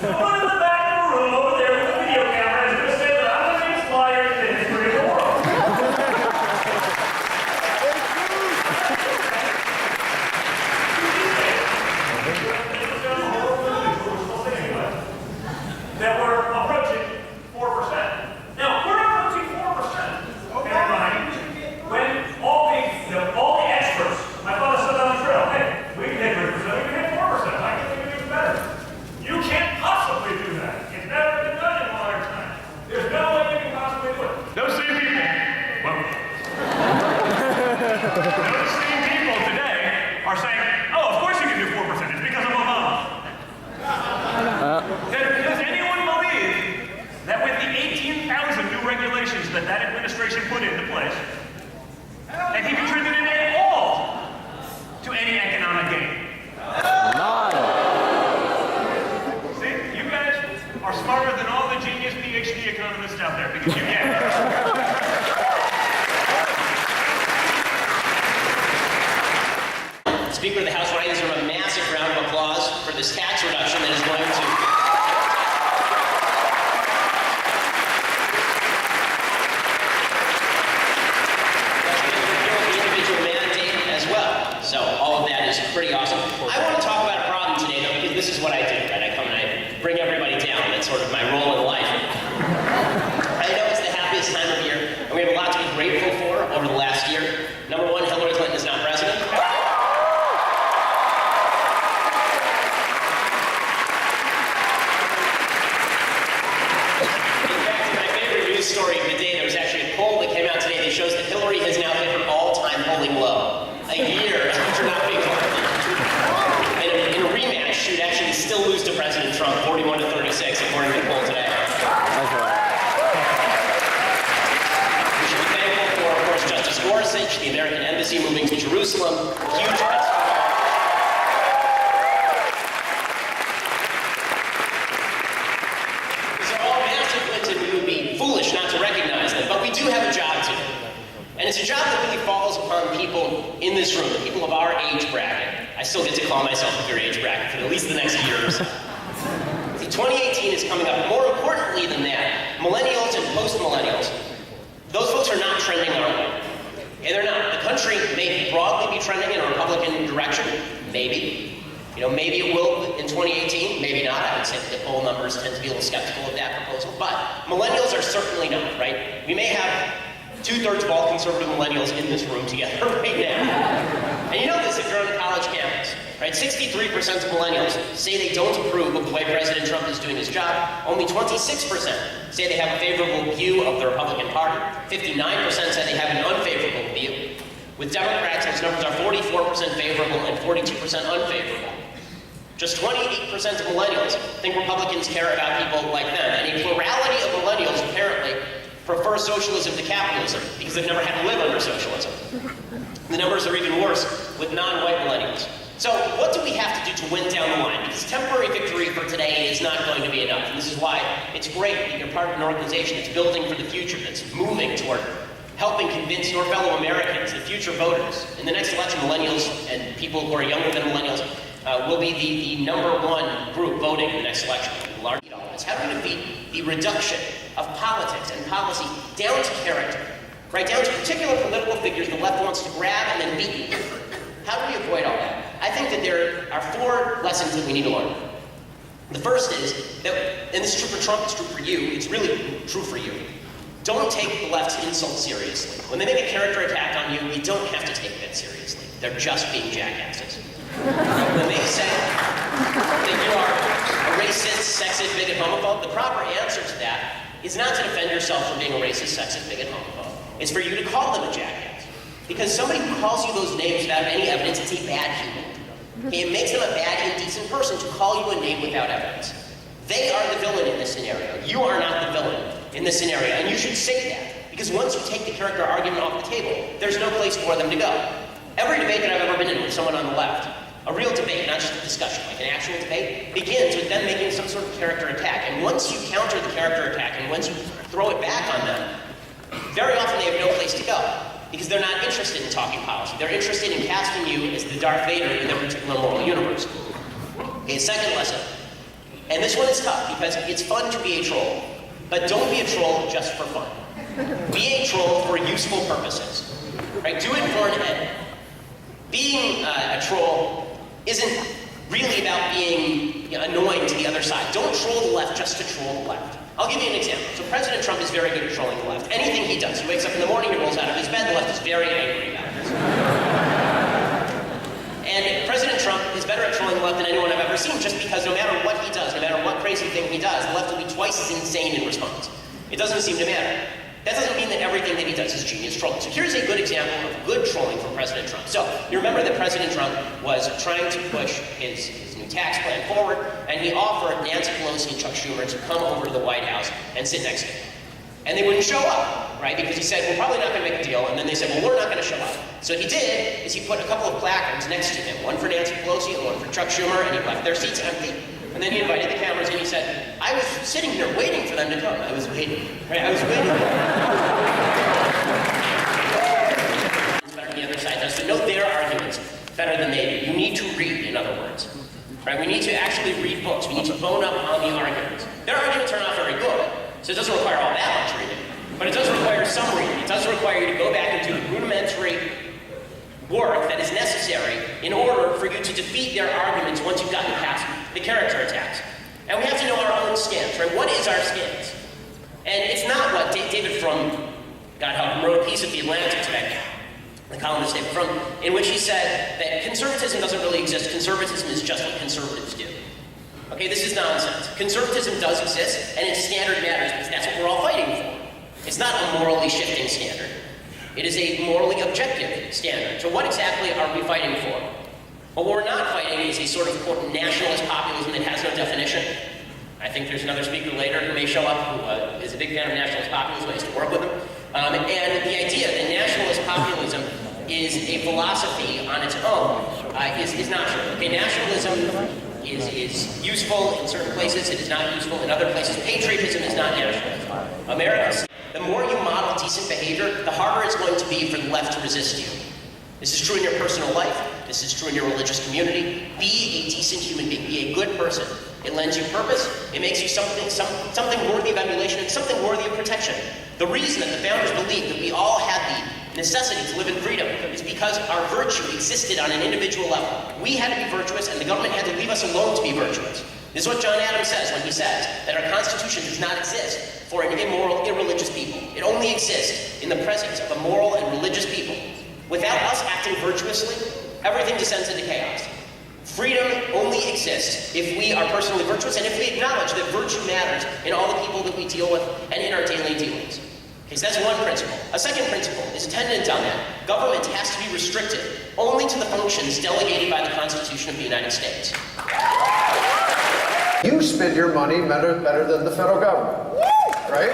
Someone in the back of the room over there with a video camera is going to say that I'm the biggest liar in the history of the world. That we're approaching 4%. Now, we're approaching 4%. Okay, right? When all the experts, my father said on the trail, hey, we can hit 3%, we can hit 4%. I think we can do better. You can't possibly do that. It's never been done in modern times. There's no way you can possibly do it. Those same people, well, those same people today are saying, oh, of course you can do 4%. It's because of Obama. Does anyone believe that with the 18,000 new regulations that administration put into place, that he contributed at all to any economic gain? See, you guys are smarter than all the genius PhD economists out there because you can't. Speaker of the House, I deserve a massive round of applause for this tax reduction that is going to the individual mandate as well. So all of that is pretty awesome. I want to talk about a problem today, though, because this is what I do, right? I come and I bring everybody down. That's sort of my role in life. I know it's the happiest time of year, and we have a lot to be grateful for over the last year. Number one, Hillary Clinton is not president. Story of the day, there was actually a poll that came out today that shows that Hillary has now hit her all-time polling low, a year after not being elected. And in a rematch, she would actually still lose to President Trump, 41 to 36, according to the poll today. We should be thankful for, of course, Justice Gorsuch, the American Embassy moving to Jerusalem, huge not to recognize them, but we do have a job to do. And it's a job that really falls upon people in this room, the people of our age bracket. I still get to call myself of your age bracket for at least the next year or so. See, 2018 is coming up. More importantly than that, millennials and post-millennials, those folks are not trending our way. And they're not. The country may broadly be trending in a Republican direction, maybe. You know, maybe it will in 2018, maybe not. I would say that the poll numbers tend to be a little skeptical of that proposal, but millennials are certainly not, right? We may have 2/3 of all conservative millennials in this room together right now. And you know this if you're on a college campus, right? 63% of millennials say they don't approve of the way President Trump is doing his job. Only 26% say they have a favorable view of the Republican Party. 59% say they have an unfavorable view. With Democrats, those numbers are 44% favorable and 42% unfavorable. Just 28% of millennials think Republicans care about people like them. And a plurality of millennials apparently prefer socialism to capitalism because they've never had to live under socialism. The numbers are even worse with non-white millennials. So what do we have to do to win down the line? Because temporary victory for today is not going to be enough. And this is why it's great that you're part of an organization that's building for the future, that's moving toward helping convince your fellow Americans, the future voters. In the next election, millennials and people who are younger than millennials will be the number one group voting in the next election. How do we defeat the reduction of politics and policy down to character, right down to particular political figures the left wants to grab and then beat? How do we avoid all that? I think that there are 4 lessons that we need to learn. The first is that, and this is true for Trump, it's true for you, it's really true for you. Don't take the left's insults seriously. When they make a character attack on you, you don't have to take that seriously. They're just being jackasses. When they say that you are a racist, sexist, bigot, homophobe, the proper answer to that is not to defend yourself from being a racist, sexist, bigot, homophobe. It's for you to call them a jackass. Because somebody who calls you those names without any evidence, it's a bad human. Okay, it makes them a bad, indecent person to call you a name without evidence. They are the villain in this scenario. You are not the villain in this scenario, and you should say that. Because once you take the character argument off the table, there's no place for them to go. Every debate that I've ever been in with someone on the left, a real debate, not just a discussion, like an actual debate, begins with them making some sort of character attack. And once you counter the character attack, and once you throw it back on them, very often they have no place to go. Because they're not interested in talking policy. They're interested in casting you as the Darth Vader in their particular moral universe. Okay, second lesson. And this one is tough because it's fun to be a troll, but don't be a troll just for fun. Be a troll for useful purposes, right? Do it for an end. Being a troll isn't really about being annoying to the other side. Don't troll the left just to troll the left. I'll give you an example. So President Trump is very good at trolling the left. Anything he does, he wakes up in the morning, he rolls out of his bed, the left is very angry about this. And President Trump is better at trolling the left than anyone I've ever seen, just because no matter what he does, no matter what crazy thing he does, the left will be twice as insane in response. It doesn't seem to matter. That doesn't mean that everything that he does is genius trolling. So here's a good example of good trolling from President Trump. So you remember that President Trump was trying to push his new tax plan forward, and he offered Nancy Pelosi and Chuck Schumer to come over to the White House and sit next to him. And they wouldn't show up, right? Because he said, we're probably not going to make a deal. And then they said, well, we're not going to show up. So what he did is he put a couple of placards next to him, one for Nancy Pelosi and one for Chuck Schumer, and he left their seats empty. And then he invited the cameras and he said, I was sitting here waiting for them to come. I was waiting, right? I was waiting. It's better than the other side does. So know their arguments better than they do. You need to read, in other words. Right? We need to actually read books. We need to bone up on the arguments. Their arguments are not very good, so it doesn't require all that much reading. But it does require some reading. It does require you to go back and do the rudimentary work that is necessary in order for you to defeat their arguments once you've gotten past the character attacks. And we have to know our own stance, right? What is our stance? And it's not what David Frum, God help him, wrote a piece at the Atlantic today, the columnist David Frum, in which he said that conservatism doesn't really exist. Conservatism is just what conservatives do. Okay, this is nonsense. Conservatism does exist, and its standard matters because that's what we're all fighting for. It's not a morally shifting standard. It is a morally objective standard. So what exactly are we fighting for? Well, what we're not fighting is a sort of, quote, nationalist populism that has no definition. I think there's another speaker later who may show up who is a big fan of nationalist populism. I used to work with him. And the idea that nationalist populism is a philosophy on its own is not true. Okay, nationalism is useful in certain places. It is not useful in other places. Patriotism is not nationalism. America, the more you model decent behavior, the harder it's going to be for the left to resist you. This is true in your personal life. This is true in your religious community. Be a decent human being. Be a good person. It lends you purpose. It makes you something worthy of emulation and something worthy of protection. The reason that the founders believed that we all had the necessity to live in freedom is because our virtue existed on an individual level. We had to be virtuous, and the government had to leave us alone to be virtuous. This is what John Adams says when he says that our Constitution does not exist for an immoral, irreligious people. It only exists in the presence of a moral and religious people. Without us acting virtuously, everything descends into chaos. Freedom only exists if we are personally virtuous and if we acknowledge that virtue matters in all the people that we deal with and in our daily dealings. Okay, so that's one principle. A second principle is attendant on that. Government has to be restricted only to the functions delegated by the Constitution of the United States. You spend your money better than the federal government, right?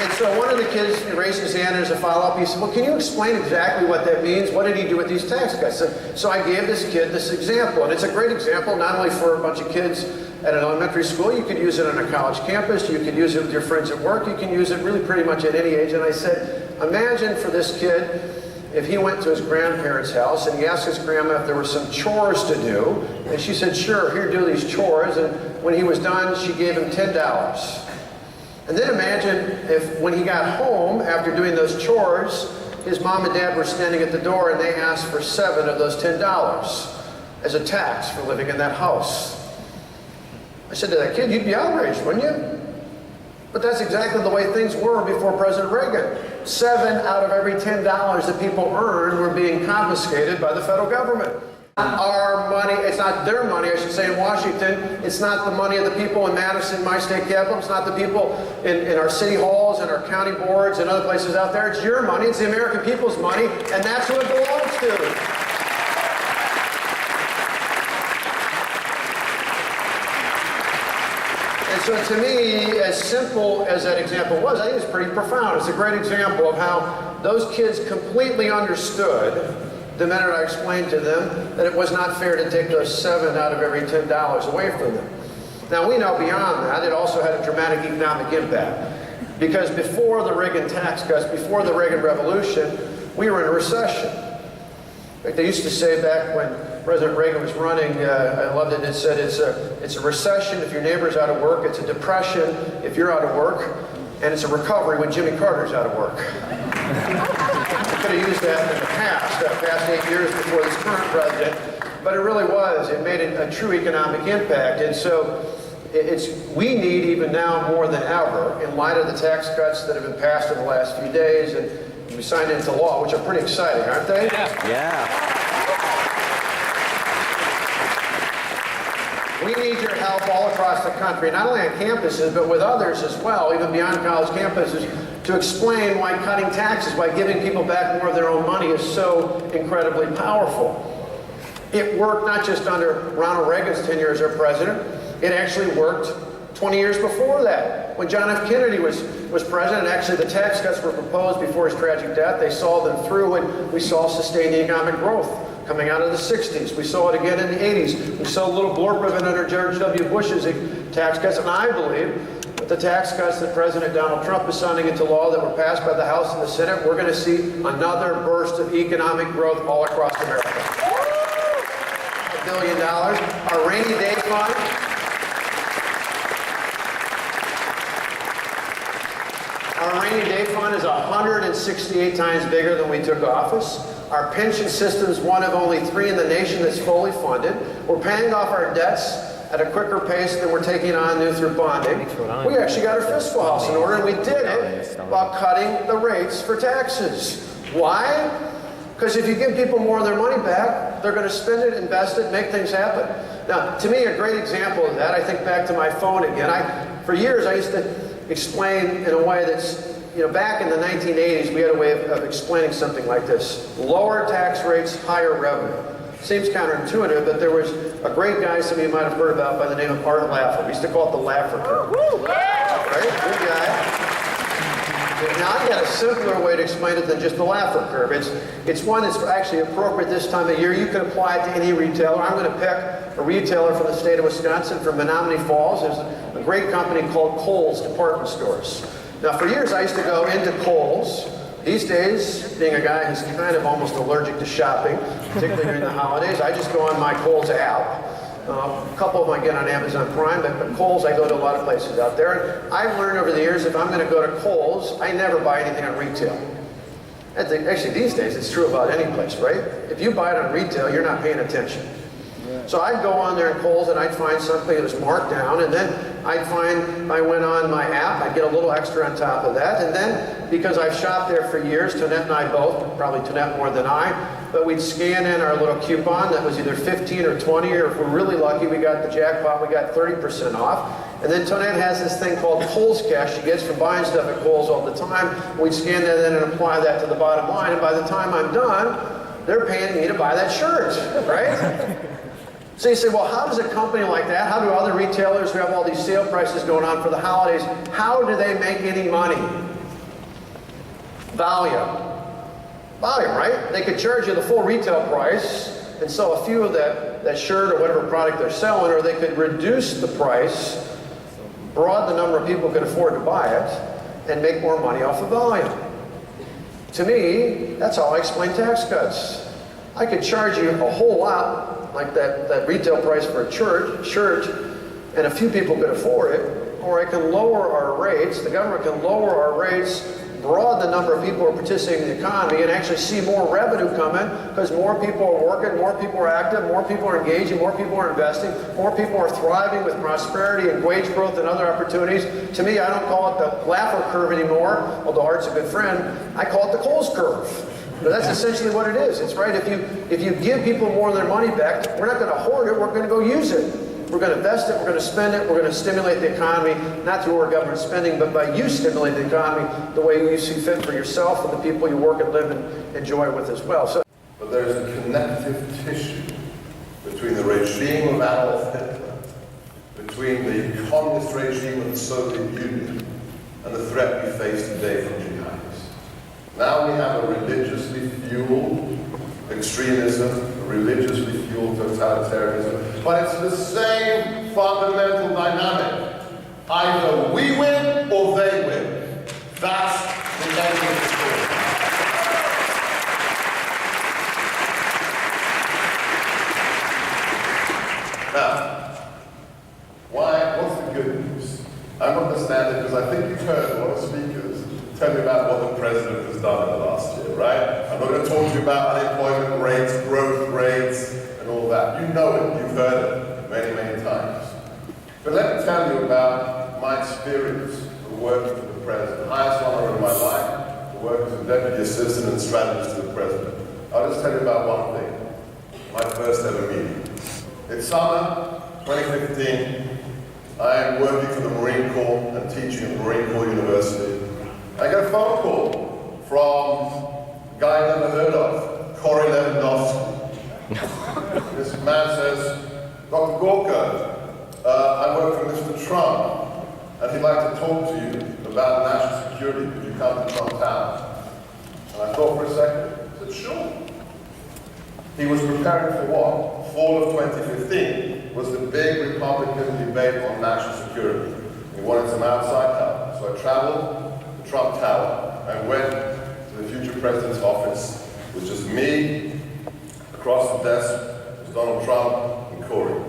And so one of the kids raised his hand as a follow-up. He said, well, can you explain exactly what that means? What did he do with these tax cuts? So I gave this kid this example. And it's a great example, not only for a bunch of kids at an elementary school. You could use it on a college campus. You could use it with your friends at work. You can use it really pretty much at any age. And I said, imagine for this kid, if he went to his grandparents' house and he asked his grandma if there were some chores to do. And she said, sure, here, do these chores. And when he was done, she gave him $10. And then imagine if when he got home after doing those chores, his mom and dad were standing at the door and they asked for 7 of those $10 as a tax for living in that house. I said to that kid, you'd be outraged, wouldn't you? But that's exactly the way things were before President Reagan. 7 out of every $10 that people earned were being confiscated by the federal government. Our money, it's not their money, I should say, in Washington. It's not the money of the people in Madison, my state capital. It's not the people in our city halls and our county boards and other places out there. It's your money. It's the American people's money, and that's who it belongs to. And so to me, as simple as that example was, I think it's pretty profound. It's a great example of how those kids completely understood the minute I explained to them that it was not fair to take those 7 out of every $10 away from them. Now we know beyond that, it also had a dramatic economic impact. Because before the Reagan tax cuts, before the Reagan Revolution, we were in a recession. Like they used to say back when President Reagan was running, I loved it, it said it's a recession if your neighbor's out of work, it's a depression if you're out of work, and it's a recovery when Jimmy Carter's out of work. I could have used that in the past 8 years before this current president, but it really was. It made a true economic impact, and so we need even now more than ever, in light of the tax cuts that have been passed in the last few days, and we signed into law, which are pretty exciting, aren't they? Yeah. We need your help all across the country, not only on campuses, but with others as well, even beyond college campuses, to explain why cutting taxes, why giving people back more of their own money is so incredibly powerful. It worked not just under Ronald Reagan's tenure as our president, it actually worked 20 years before that. When John F. Kennedy was president, actually the tax cuts were proposed before his tragic death. They saw them through, and we saw sustained economic growth coming out of the 60s. We saw it again in the 80s. We saw a little blurb of it under George W. Bush's tax cuts, and I believe that the tax cuts that President Donald Trump is signing into law that were passed by the House and the Senate, we're going to see another burst of economic growth all across America. $1 billion. Our rainy day fund. Our rainy day fund is 168 times bigger than we took office. Our pension system is one of only 3 in the nation that's fully funded. We're paying off our debts at a quicker pace than we're taking on new through bonding. We actually got our fiscal house in order, and we did it while cutting the rates for taxes. Why? Because if you give people more of their money back, they're going to spend it, invest it, make things happen. Now, to me, a great example of that, I think back to my phone again. For years, I used to explain in a way that's, back in the 1980s, we had a way of explaining something like this. Lower tax rates, higher revenue. Seems counterintuitive, but there was a great guy some of you might have heard about by the name of Art Laffer. We used to call it the Laffer curve. Right? Good guy. Now, I've got a simpler way to explain it than just the Laffer curve. It's one that's actually appropriate this time of year. You can apply it to any retailer. I'm going to pick a retailer from the state of Wisconsin, from Menominee Falls. There's a great company called Kohl's Department Stores. Now, for years, I used to go into Kohl's. These days, being a guy who's kind of almost allergic to shopping, particularly during the holidays, I just go on my Kohl's app. A couple of them I get on Amazon Prime, but Kohl's, I go to a lot of places out there. And I've learned over the years, if I'm going to go to Kohl's, I never buy anything on retail. Actually, these days, it's true about any place, right? If you buy it on retail, you're not paying attention. So I'd go on there at Kohl's and I'd find something that was marked down, and then I went on my app, I'd get a little extra on top of that, and then, because I've shopped there for years, Tonette and I both, probably Tonette more than I, but we'd scan in our little coupon that was either 15 or 20, or if we're really lucky, we got the jackpot, we got 30% off. And then Tonette has this thing called Kohl's Cash she gets from buying stuff at Kohl's all the time. We'd scan that in and apply that to the bottom line, and by the time I'm done, they're paying me to buy that shirt, right? So you say, well, how does a company like that, how do other retailers who have all these sale prices going on for the holidays, how do they make any money? Volume, right? They could charge you the full retail price and sell a few of that shirt or whatever product they're selling, or they could reduce the price, broaden the number of people who can afford to buy it, and make more money off the volume. To me, that's how I explain tax cuts. I could charge you a whole lot, like that retail price for a shirt, and a few people could afford it, or I can lower our rates, the government can lower our rates, broaden the number of people who are participating in the economy, and actually see more revenue come in, because more people are working, more people are active, more people are engaging, more people are investing, more people are thriving with prosperity and wage growth and other opportunities. To me, I don't call it the Laffer curve anymore, although Art's a good friend, I call it the Kohl's curve. But that's essentially what it is. It's right. If you give people more of their money back, we're not going to hoard it. We're going to go use it. We're going to invest it. We're going to spend it. We're going to stimulate the economy, not through our government spending, but by you stimulating the economy the way you see fit for yourself and the people you work and live and enjoy with as well. So, but there's a connective tissue between the regime of Adolf Hitler, between the communist regime of the Soviet Union, and the threat we face today from jihadis. Now we have a religiously fueled extremism, a religiously fueled totalitarianism, but it's the same fundamental dynamic. Either we win or they win. That's the end of the story. Now, what's the good news? I'm not going to stand it because I think you've heard a lot of speakers tell you about what the president has done in the last year, right? I'm not going to talk to you about unemployment rates, growth rates, and all that. You know it, you've heard it many, many times. But let me tell you about my experience of working for the president. The highest honor in my life, to work as a deputy assistant and strategist to the president. I'll just tell you about one thing. My first ever meeting. It's summer 2015. I am working for the Marine Corps and teaching at Marine Corps University. I get a phone call from a guy I've never heard of, Corey Lewandowski. This man says, Dr. Gorka, I work for Mr. Trump, and he'd like to talk to you about national security. Could you come to Trump Tower? And I thought for a second. I said, sure. He was preparing for what? Fall of 2015 was the big Republican debate on national security. He wanted some outside help. So I traveled to Trump Tower. I went to the future president's office. It was just me. Across the desk was Donald Trump and Corey.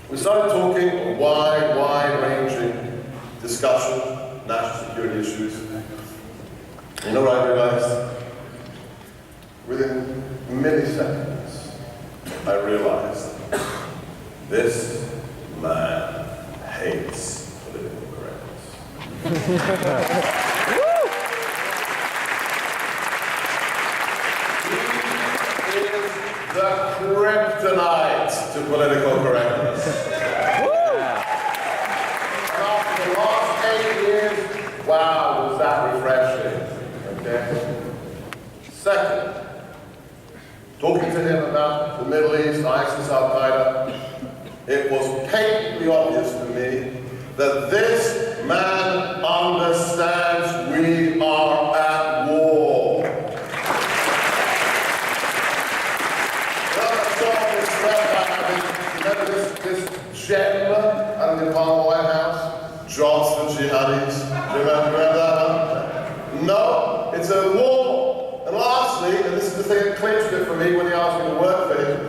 We started talking a wide-ranging discussion, national security issues. You know what I realized? Within milliseconds, I realized this man hates political correctness. He is the kryptonite to political correctness. And after the last 8 years, wow, was that refreshing. Okay? Second, talking to him about the Middle East, ISIS, Al-Qaeda, it was painfully obvious to me that this man understands we are at war. Remember this gentleman out of the Obama White House? Jobs for jihadis. Do you remember that one? No, it's a war. And lastly, and this is the thing that clinched it for me when he asked me to work for him,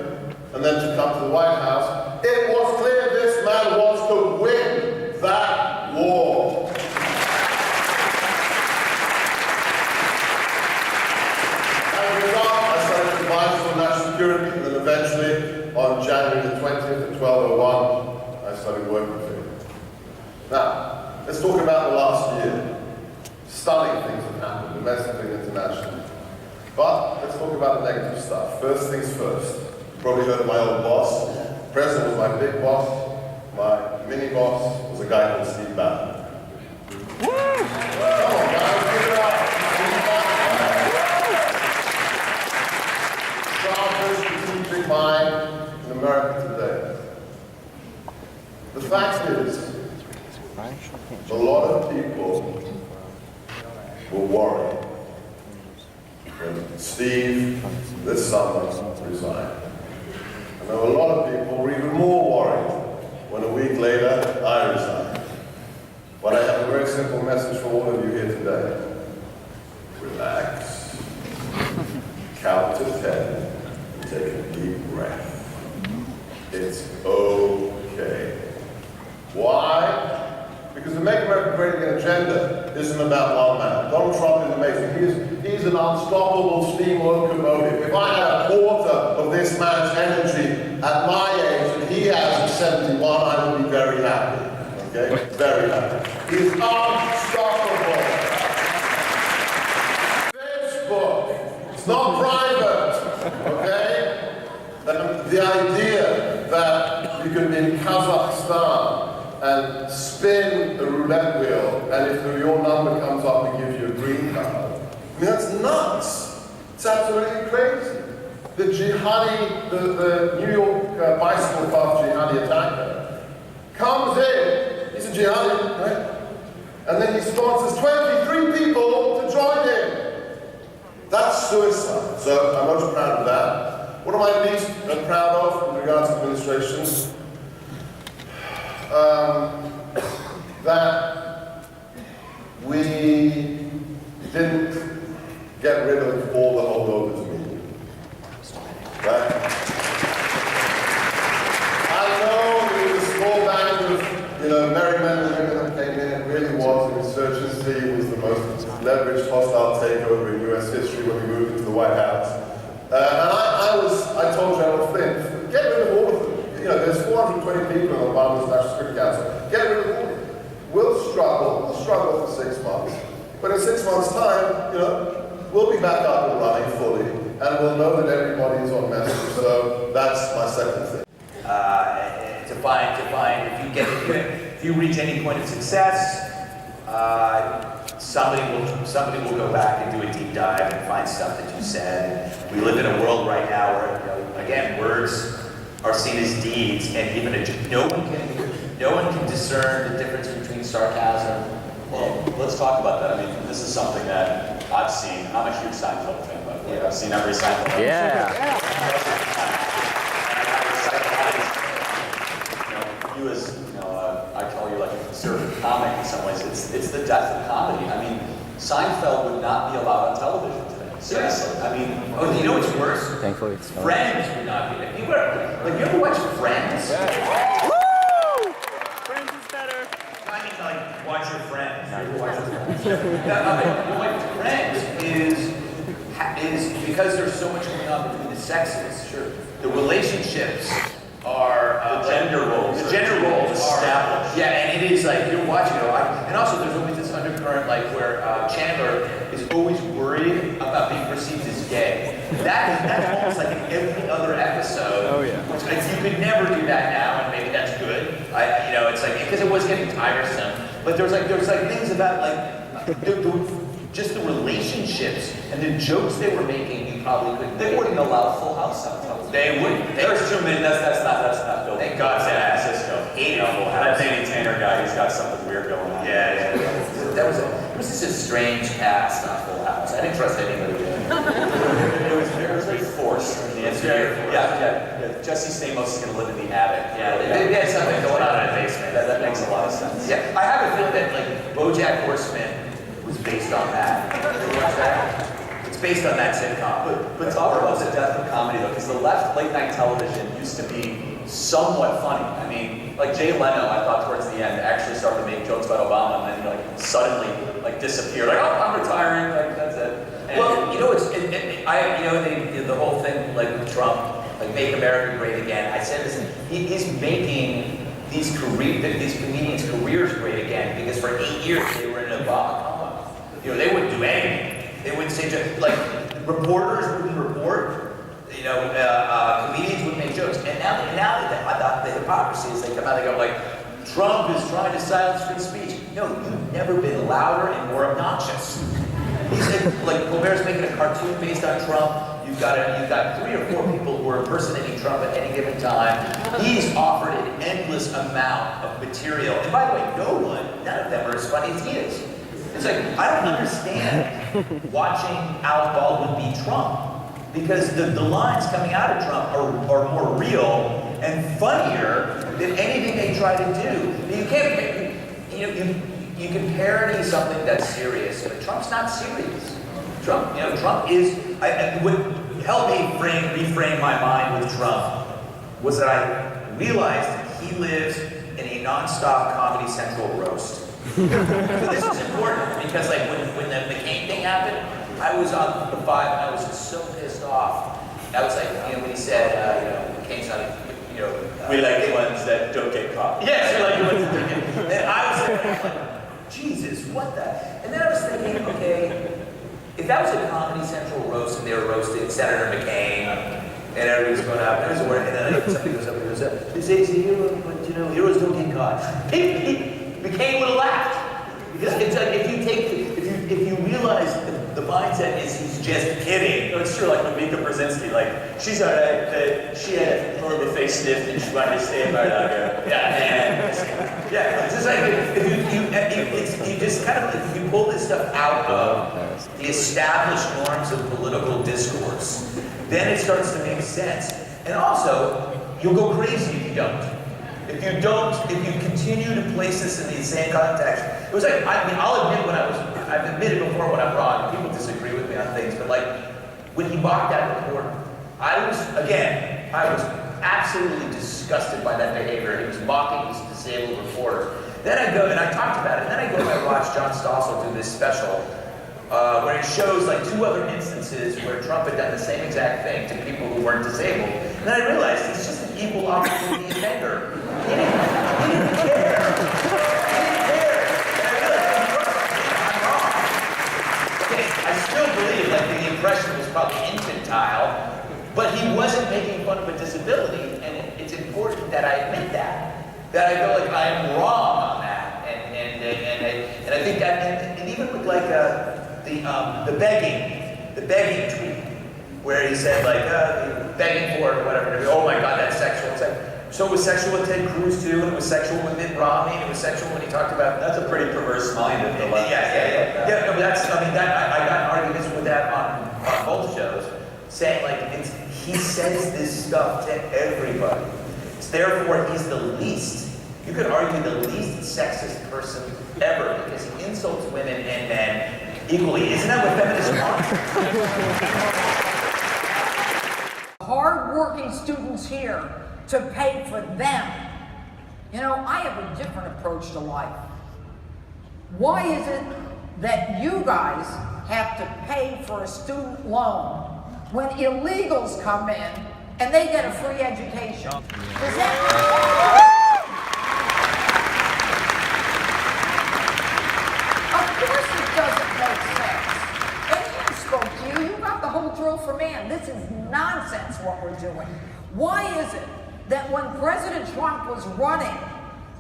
and then to come to the White House, it was clear this man wants to win that war. As a result, I started to advise on national security, and then eventually, on January the 20th at 12:01, I started working for him. Now, let's talk about the last year. Stunning things have happened, domestically and internationally. But let's talk about the negative stuff. First things first. You probably heard of my old boss. The president was my big boss. My mini boss was a guy called Steve Bannon. Come on, guys, give it up. Sharpest strategic mind in America today. The fact is, a lot of people were worried when Steve, this summer, resigned. And there were a lot of people who were even more worried when a week later, I resigned. But I have a very simple message for all of you here today. Relax, count to 10, and take a deep breath. It's okay. Why? Because the Make America Great Again agenda isn't about one man. Donald Trump is amazing. He's an unstoppable steam locomotive. If I had a quarter of this man's energy at my age, and he has at 71, I would be very happy. Okay? Very happy. He's unstoppable. Facebook, it's not private. Okay? The idea that you can be in Kazakhstan and spin the roulette wheel, and if your number comes up, it gives you a green card. I mean, that's nuts. It's absolutely crazy. The jihadi, the New York bicycle path jihadi attacker, comes in, he's a jihadi, right? And then he sponsors 23 people to join him. That's suicide. So I'm most proud of that. What am I least proud of in regards to administration? That we didn't get rid of all the holdovers media. Right? I leveraged hostile takeover in US history when we moved into the White House. I told General Flynn, get rid of all of them. You know, there's 420 people in Obama's National Security Council. Get rid of all of them. We'll struggle for 6 months. But in 6 months' time, you know, we'll be back up and running fully, and we'll know that everybody's on message. So that's my second thing. If you reach any point of success, somebody will go back and do a deep dive and find stuff that you said. We live in a world right now where, you know, again, words are seen as deeds, and even no one can discern the difference between sarcasm. Well, let's talk about that. I mean, this is something that I've seen. I'm a huge Seinfeld fan, by the way. I've seen every Seinfeld episode. Yeah. You as, you know, I call you like a conservative comic in some ways. It's the death of comedy. I mean, Seinfeld would not be allowed on television today. Seriously. I mean, you know what's worse? Thankfully, it's not. Friends would not be. You ever watch Friends? Yeah. Woo! Friends is better. I mean, like, watch your Friends. Friends is because there's so much going on between the sexes. Sure. The relationships are the gender roles. The gender roles are established. Yeah, and it is like you're watching it. And also, there's always this undercurrent, like where Chandler is always worried about being perceived as gay. That's almost like in every other episode. Oh yeah. Which you could never do that now, and maybe that's good. You know, it's like because it was getting tiresome. But there was like things about like just the relationships and the jokes they were making. You probably couldn't. They wouldn't allow Full House on television. They wouldn't. There's too many. That's not built. Thank God San that. Francisco. Hated Full House. That Danny Tanner guy, he's got something weird going on. Yeah. That was just a strange cast on Full House. I didn't trust anybody there. It was very forced. Yeah. Jesse Stamos is going to live in the attic. Yeah, they had something going on in a basement. That makes a lot of sense. Yeah, I have a feeling that like BoJack Horseman was based on that. Did you watch that? It's based on that sitcom. But talk about the death of comedy though, because the left late night television used to be somewhat funny. I mean, like Jay Leno, I thought towards the end actually started to make jokes about Obama, and then like suddenly like disappeared. Like, oh, I'm retiring. Like that's it. And Well, you know, the whole thing like with Trump, like make America great again. I said this, he's making these comedians' careers great again because for 8 years they were in an Obama coma. You know, they wouldn't do anything. They wouldn't say like reporters wouldn't report. You know, comedians would make jokes. And now the hypocrisy is they come out and go like, Trump is trying to silence free speech. No, you've never been louder and more obnoxious. He's like Colbert's making a cartoon based on Trump. You've got 3 or 4 people who are impersonating Trump at any given time. He's offered an endless amount of material. And by the way, none of them are as funny as he is. It's like, I don't understand watching Alec Baldwin beat Trump. Because the lines coming out of Trump are more real and funnier than anything they try to do. You can't, you can parody something that's serious, but Trump's not serious. Trump is, what helped me reframe my mind with Trump was that I realized that he lives in a nonstop Comedy Central roast. So this is important because like when the McCain thing happened, I was on the 5 and I was just so pissed off. I was like, when he said, McCain's not, we like the ones that don't get caught. yes, we like the ones that don't get caught. And I was like, Jesus, what the? And then I was thinking, okay, if that was a Comedy Central roast and they were roasting Senator McCain and everybody's going out, and then somebody goes up and goes, this is a hero, but heroes don't get caught. McCain would have laughed. Because it's like if you realize the mindset is he's just kidding. No, it's true, like with Mika Brzezinski, like, she's alright, but she had a horrible face sniff and she wanted to stay about it. Yeah, it's just like you just kind of if you pull this stuff out of the established norms of political discourse, then it starts to make sense. And also, you'll go crazy if you don't. If you continue to place this in the same context, it was like, I'll admit I've admitted before when I'm wrong, people disagree with me on things, but like, when he walked out of the court, I was absolutely disgusted by that behavior. He was mocking this disabled reporter. Then I go, and I talked about it, and then I go and I watch John Stossel do this special, where it shows like 2 other instances where Trump had done the same exact thing to people who weren't disabled. And then I realized he's just an equal opportunity offender. He didn't care. And I realized, I'm wrong. Okay, I still believe like the impression was probably infantile, but he wasn't making fun of a disability, and it's important that I admit that. That I feel like I am wrong on that, and I think that, and even with like the begging tweet, where he said like begging for it or whatever. Oh my God, that's sexual. It's like, so it was sexual with Ted Cruz too, and it was sexual with Mitt Romney, and it was sexual when he talked about. That's a pretty perverse mind of the left. Yeah. No, but that's. I mean, that I got arguments with that on both shows, saying like he says this stuff to everybody. Therefore, he's the least. You could argue the least sexist person ever because he insults women and men equally. Isn't that what feminists want? Hard-working students here to pay for them. You know, I have a different approach to life. Why is it that you guys have to pay for a student loan when illegals come in and they get a free education? Does that... Of course it doesn't make sense. And Ian spoke to you. You got the whole drill for man. This is nonsense what we're doing. Why is it that when President Trump was running,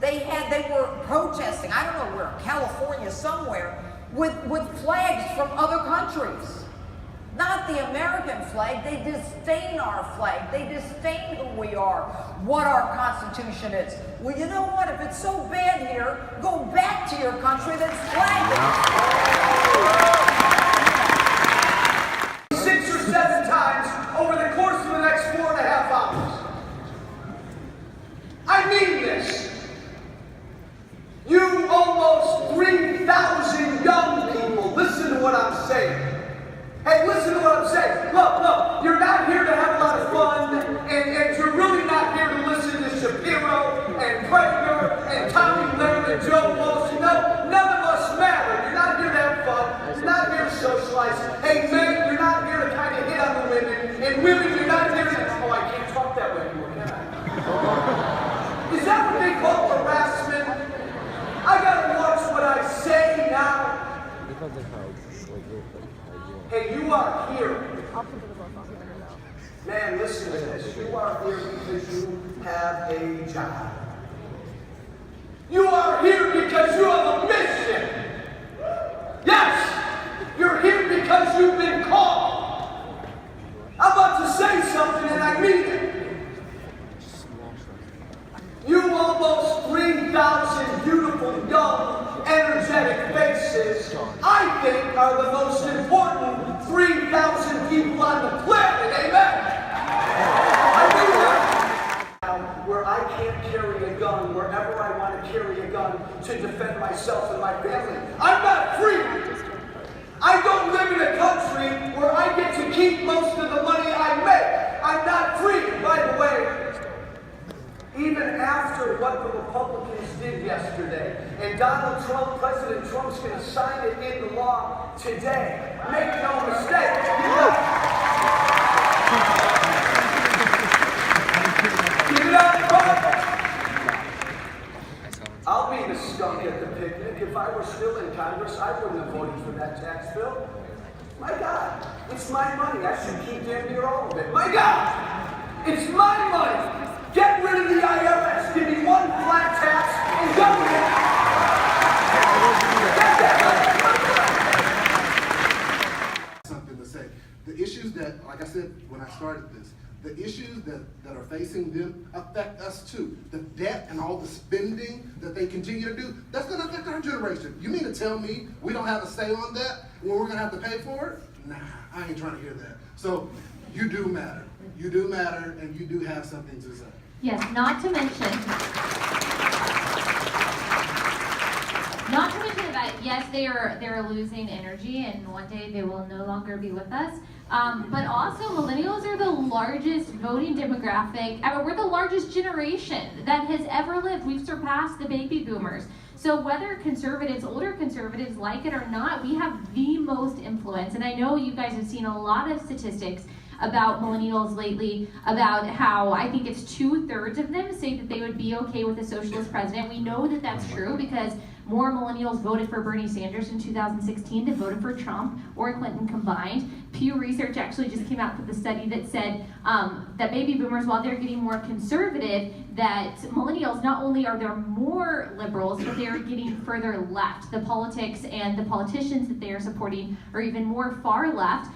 they were protesting, I don't know where, California somewhere, with flags from other countries? Not the American flag. They disdain our flag. They disdain who we are, what our Constitution is. Well, you know what? If it's so bad here, go back to your country that's flagged. 6 or 7 times over the course of the next 4.5 hours. I mean this. You almost 3,000 young people, listen to what I'm saying. Hey, listen to what I'm saying. Look, you're not here to have a lot of fun, and you're really not here to listen to Shapiro and Pirro and Tommy Leonard and Joe Walsh. No, none of us matter. You're not here to have fun. You're not here to socialize. Hey, men, you're not here to kind of hit on the women. And women, you're not here to... Oh, I can't talk that way anymore, can I? Is that what they call harassment? I gotta watch what I say now. Hey, you are here. Man, listen to this. You are here because you have a job. You are here because you have a mission. Yes, you're here because you've been called. I'm about to say something and I mean it. You almost 3,000 beautiful, young, energetic faces, I think, are the most important 3,000 people on the planet. Amen? I do that. Where I can't carry a gun wherever I want to carry a gun to defend myself and my family. I'm not free. I don't live in a country where I get to keep most of the money I make. I'm not free. And by the way, even after what the Republicans did yesterday, and Donald Trump, President Trump's going to sign it into law today. Make no mistake. Give it up, I'll be the skunk at the picnic. If I were still in Congress, I wouldn't have voted for that tax bill. My God, it's my money. I should keep damn near all of it. My God, it's my money. Get rid of the IRS. Give me one flat tax and government. Something to say. The issues that, like I said when I started this, the issues that are facing them affect us too. The debt and all the spending that they continue to do, that's going to affect our generation. You mean to tell me we don't have a say on that when we're going to have to pay for it? Nah, I ain't trying to hear that. So you do matter. You do matter, and you do have something to say. Yes, not to mention that, yes, they're losing energy, and one day they will no longer be with us. But also, millennials are the largest voting demographic. We're the largest generation that has ever lived. We've surpassed the baby boomers. So whether conservatives, older conservatives like it or not, we have the most influence. And I know you guys have seen a lot of statistics about millennials lately, about how I think it's 2/3 of them say that they would be okay with a socialist president. We know that that's true because more millennials voted for Bernie Sanders in 2016 than voted for Trump or Clinton combined. Pew Research actually just came out with a study that said that baby boomers, while they're getting more conservative, that millennials, not only are there more liberals, but they are getting further left. The politics and the politicians that they are supporting are even more far left.